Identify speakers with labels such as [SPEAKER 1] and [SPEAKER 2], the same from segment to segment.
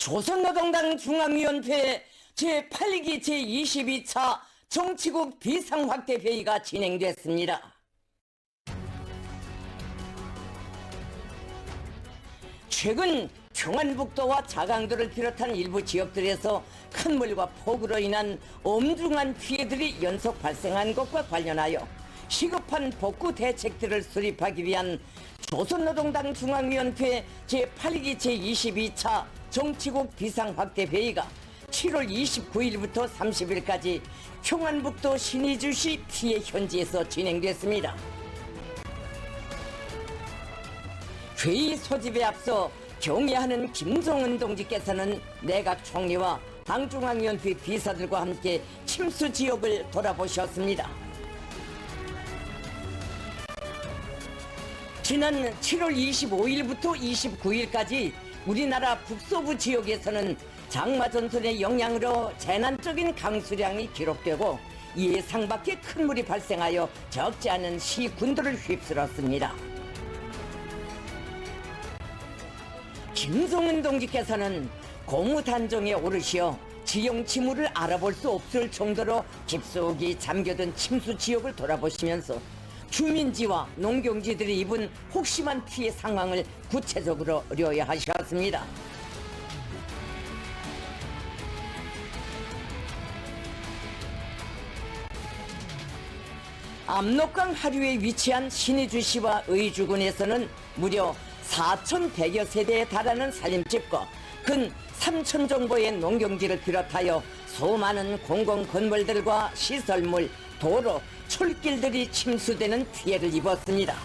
[SPEAKER 1] 조선노동당 중앙위원회 제8기 제22차 정치국 비상확대회의가 진행됐습니다. 최근 평안북도와 자강도를 비롯한 일부 지역들에서 큰 물과 폭우로 인한 엄중한 피해들이 연속 발생한 것과 관련하여 시급한 복구 대책들을 수립하기 위한 조선노동당 중앙위원회 제8기 제22차 정치국 비상확대회의가 7월 29일부터 30일까지 평안북도 신의주시 피해 현지에서 진행됐습니다. 회의 소집에 앞서 경의하는 김종은 동지께서는 내각 총리와 당중앙위원회 비서들과 함께 침수 지역을 돌아보셨습니다. 지난 7월 25일부터 29일까지 우리나라 북서부 지역에서는 장마 전선의 영향으로 재난적인 강수량이 기록되고 예상 밖의 큰 물이 발생하여 적지 않은 시군도를 휩쓸었습니다. 김종은 동지께서는 고무단종에 오르시어 지형 지물을 알아볼 수 없을 정도로 깊숙이 잠겨든 침수 지역을 돌아보시면서 주민지와 농경지들이 입은 혹심한 피해 상황을 구체적으로 의뢰하셨습니다. 압록강 하류에 위치한 신의주시와 의주군에서는 무려 4,100여 세대에 달하는 살림집과 근 3,000 정도의 농경지를 비롯하여 수많은 공공건물들과 시설물, 도로, 철길들이 침수되는 피해를 입었습니다.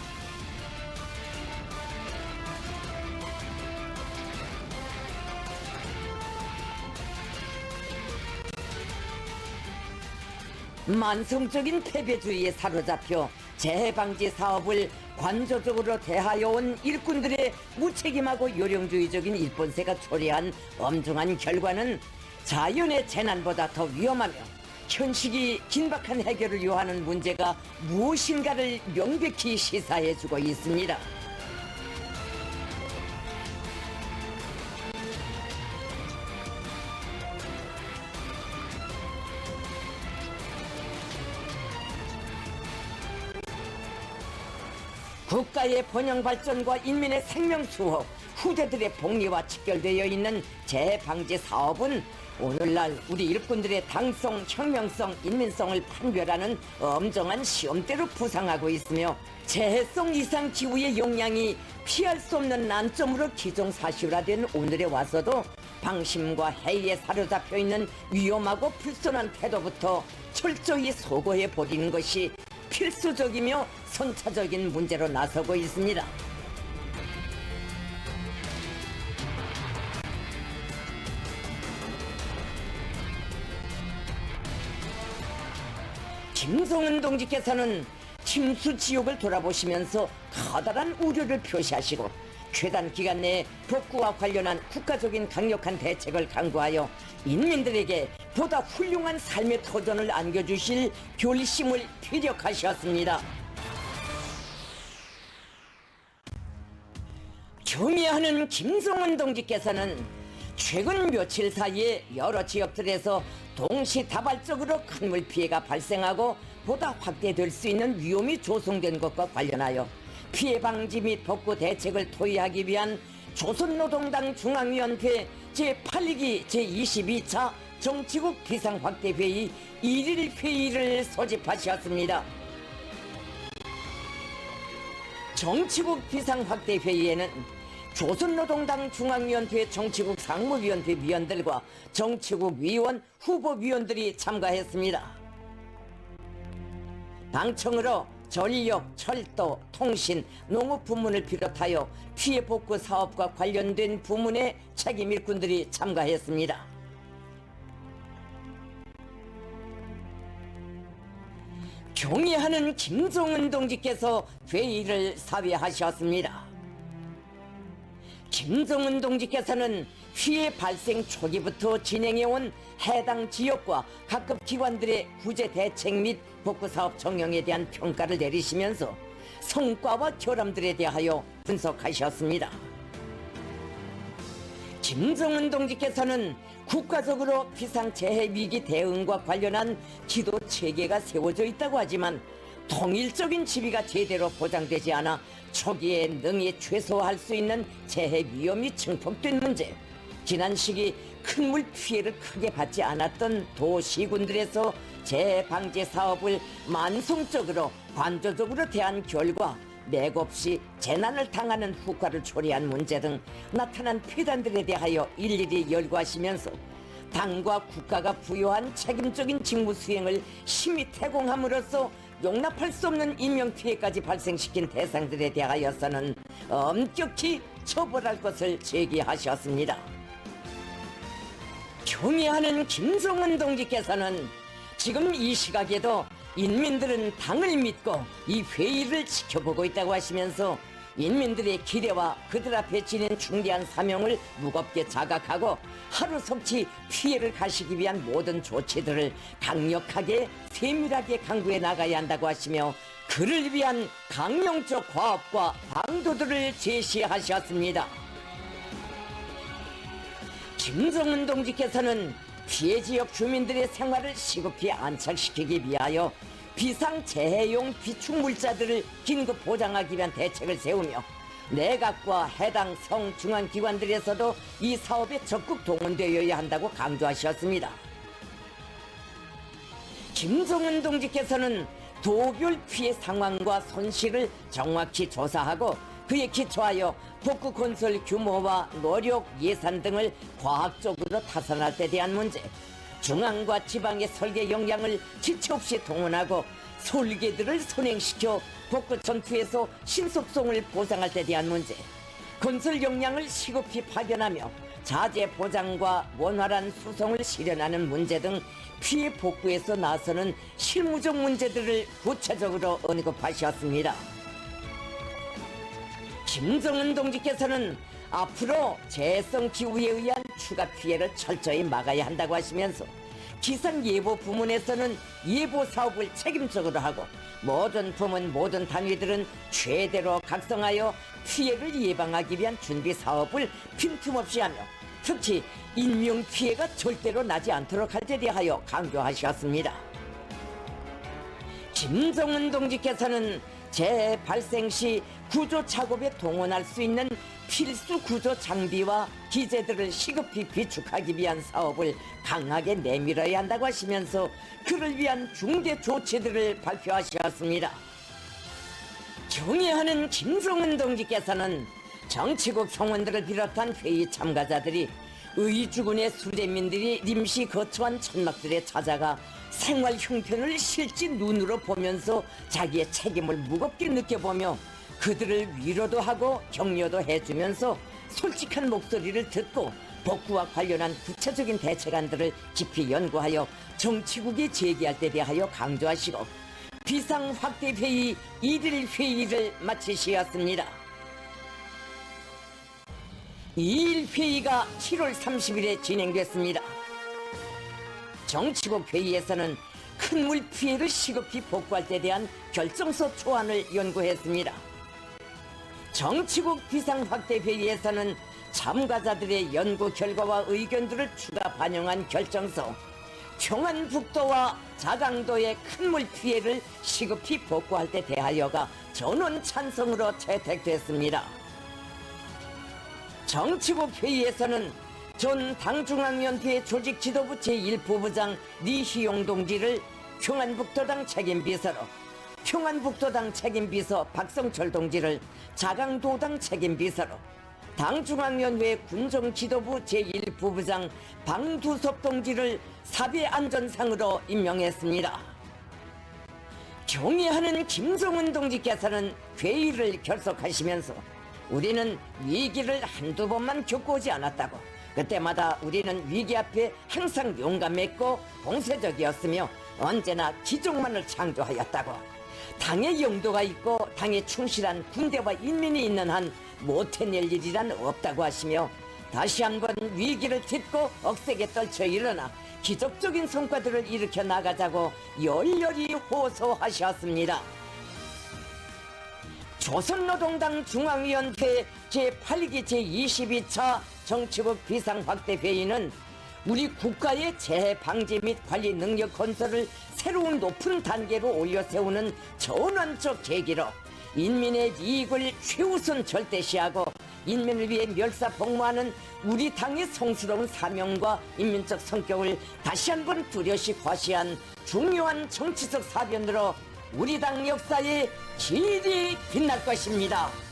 [SPEAKER 1] 만성적인 패배주의에 사로잡혀 재해방지 사업을 관조적으로 대하여 온 일꾼들의 무책임하고 요령주의적인 일본세가 초래한 엄중한 결과는 자연의 재난보다 더 위험하며 현실이 긴박한 해결을 요하는 문제가 무엇인가를 명백히 시사해주고 있습니다. 국가의 번영 발전과 인민의 생명 수호, 후대들의 복리와 직결되어 있는 재해방지 사업은 오늘날 우리 일꾼들의 당성, 혁명성, 인민성을 판별하는 엄정한 시험대로 부상하고 있으며 재해성 이상 기후의 영향이 피할 수 없는 난점으로 기정사실화된 오늘에 와서도 방심과 해이에 사로잡혀 있는 위험하고 불손한 태도부터 철저히 소거해 버리는 것이 필수적이며 선차적인 문제로 나서고 있습니다. 김종은 동지께서는 침수 지역을 돌아보시면서 커다란 우려를 표시하시고 최단 기간 내에 복구와 관련한 국가적인 강력한 대책을 강구하여 인민들에게 보다 훌륭한 삶의 터전을 안겨주실 결심을 피력하셨습니다. 경의하는 김종은 동지께서는 최근 며칠 사이에 여러 지역들에서 동시다발적으로 큰 물피해가 발생하고 보다 확대될 수 있는 위험이 조성된 것과 관련하여 피해 방지 및 복구 대책을 토의하기 위한 조선노동당 중앙위원회 제8기 제22차 정치국 비상확대회의 1일 회의를 소집하셨습니다. 정치국 비상확대회의에는 조선노동당 중앙위원회 정치국 상무위원회 위원들과 정치국 위원, 후보위원들이 참가했습니다. 당청으로 전력, 철도, 통신, 농업 부문을 비롯하여 피해 복구 사업과 관련된 부문의 책임 일꾼들이 참가했습니다. 경의하는 김종은 동지께서 회의를 사회하셨습니다. 김종은 동지께서는 피해 발생 초기부터 진행해온 해당 지역과 각급 기관들의 구제 대책 및 복구사업 정형에 대한 평가를 내리시면서 성과와 결함들에 대하여 분석하셨습니다. 김정은 동지께서는 국가적으로 비상재해 위기 대응과 관련한 지도 체계가 세워져 있다고 하지만 통일적인 지휘가 제대로 보장되지 않아 초기에 능히 최소화할 수 있는 재해 위험이 증폭된 문제, 지난 시기 큰 물 피해를 크게 받지 않았던 도시군들에서 재해 방지 사업을 만성적으로 관조적으로 대한 결과 맥없이 재난을 당하는 후과를 초래한 문제 등 나타난 폐단들에 대하여 일일이 열거하시면서 당과 국가가 부여한 책임적인 직무 수행을 심히 태공함으로써 용납할 수 없는 인명피해까지 발생시킨 대상들에 대하여서는 엄격히 처벌할 것을 제기하셨습니다. 경애하는 김정은 동지께서는 지금 이 시각에도 인민들은 당을 믿고 이 회의를 지켜보고 있다고 하시면서 인민들의 기대와 그들 앞에 지닌 중대한 사명을 무겁게 자각하고 하루속히 피해를 가시기 위한 모든 조치들을 강력하게 세밀하게 강구해 나가야 한다고 하시며 그를 위한 강령적 과업과 방도들을 제시하셨습니다. 김정은 동지께서는 피해 지역 주민들의 생활을 시급히 안착시키기 위하여 비상재해용 비축물자들을 긴급 보장하기 위한 대책을 세우며 내각과 해당 성중앙기관들에서도 이 사업에 적극 동원되어야 한다고 강조하셨습니다. 김정은 동지께서는 도별 피해 상황과 손실을 정확히 조사하고 그에 기초하여 복구 건설 규모와 노력, 예산 등을 과학적으로 타산할 때 대한 문제, 중앙과 지방의 설계 역량을 지체 없이 동원하고 설계들을 선행시켜 복구 전투에서 신속성을 보장할 때 대한 문제, 건설 역량을 시급히 파견하며 자재 보장과 원활한 수송을 실현하는 문제 등 피해 복구에서 나서는 실무적 문제들을 구체적으로 언급하셨습니다. 김정은 동지께서는 앞으로 재해성 기후에 의한 추가 피해를 철저히 막아야 한다고 하시면서 기상예보 부문에서는 예보 사업을 책임적으로 하고 모든 부문 모든 단위들은 최대로 각성하여 피해를 예방하기 위한 준비 사업을 빈틈없이 하며 특히 인명피해가 절대로 나지 않도록 할 데 대하여 강조하셨습니다. 김정은 동지께서는 재해 발생 시 구조 작업에 동원할 수 있는 필수 구조 장비와 기재들을 시급히 비축하기 위한 사업을 강하게 내밀어야 한다고 하시면서 그를 위한 중대 조치들을 발표하셨습니다. 경애하는 김정은 동지께서는 정치국 성원들을 비롯한 회의 참가자들이 의주군의 수재민들이 임시 거처한 천막들에 찾아가 생활 형편을 실제 눈으로 보면서 자기의 책임을 무겁게 느껴보며 그들을 위로도 하고 격려도 해주면서 솔직한 목소리를 듣고 복구와 관련한 구체적인 대책안들을 깊이 연구하여 정치국이 제기할 때 대하여 강조하시고 비상확대회의 1일 회의를 마치셨습니다. 2일 회의가 7월 30일에 진행됐습니다. 정치국 회의에서는 큰 물 피해를 시급히 복구할 때 대한 결정서 초안을 연구했습니다. 정치국 비상확대회의에서는 참가자들의 연구 결과와 의견들을 추가 반영한 결정서 평안북도와 자강도의 큰 물 피해를 시급히 복구할 때 대하여가 전원 찬성으로 채택됐습니다. 정치국 회의에서는 전 당중앙위원회 조직지도부 제1부부장 리희용 동지를 평안북도당 책임비서로, 평안북도당 책임비서 박성철 동지를 자강도당 책임비서로, 당중앙위원회 군정지도부 제1부부장 방두섭 동지를 사배안전상으로 임명했습니다. 경애하는 김정은 동지께서는 회의를 결석하시면서 우리는 위기를 한두 번만 겪어오지 않았다고, 그때마다 우리는 위기 앞에 항상 용감했고 봉쇄적이었으며 언제나 기적만을 창조하였다고, 당의 영도가 있고 당에 충실한 군대와 인민이 있는 한 못해낼 일이란 없다고 하시며 다시 한번 위기를 딛고 억세게 떨쳐 일어나 기적적인 성과들을 일으켜 나가자고 열렬히 호소하셨습니다. 조선노동당 중앙위원회 제8기 제22차 정치국 비상확대회의는 우리 국가의 재해 방지 및 관리 능력 건설을 새로운 높은 단계로 올려 세우는 전환적 계기로 인민의 이익을 최우선 절대시하고 인민을 위해 멸사복무하는 우리 당의 성스러운 사명과 인민적 성격을 다시 한번 뚜렷이 과시한 중요한 정치적 사변으로 우리 당 역사에 길이 빛날 것입니다.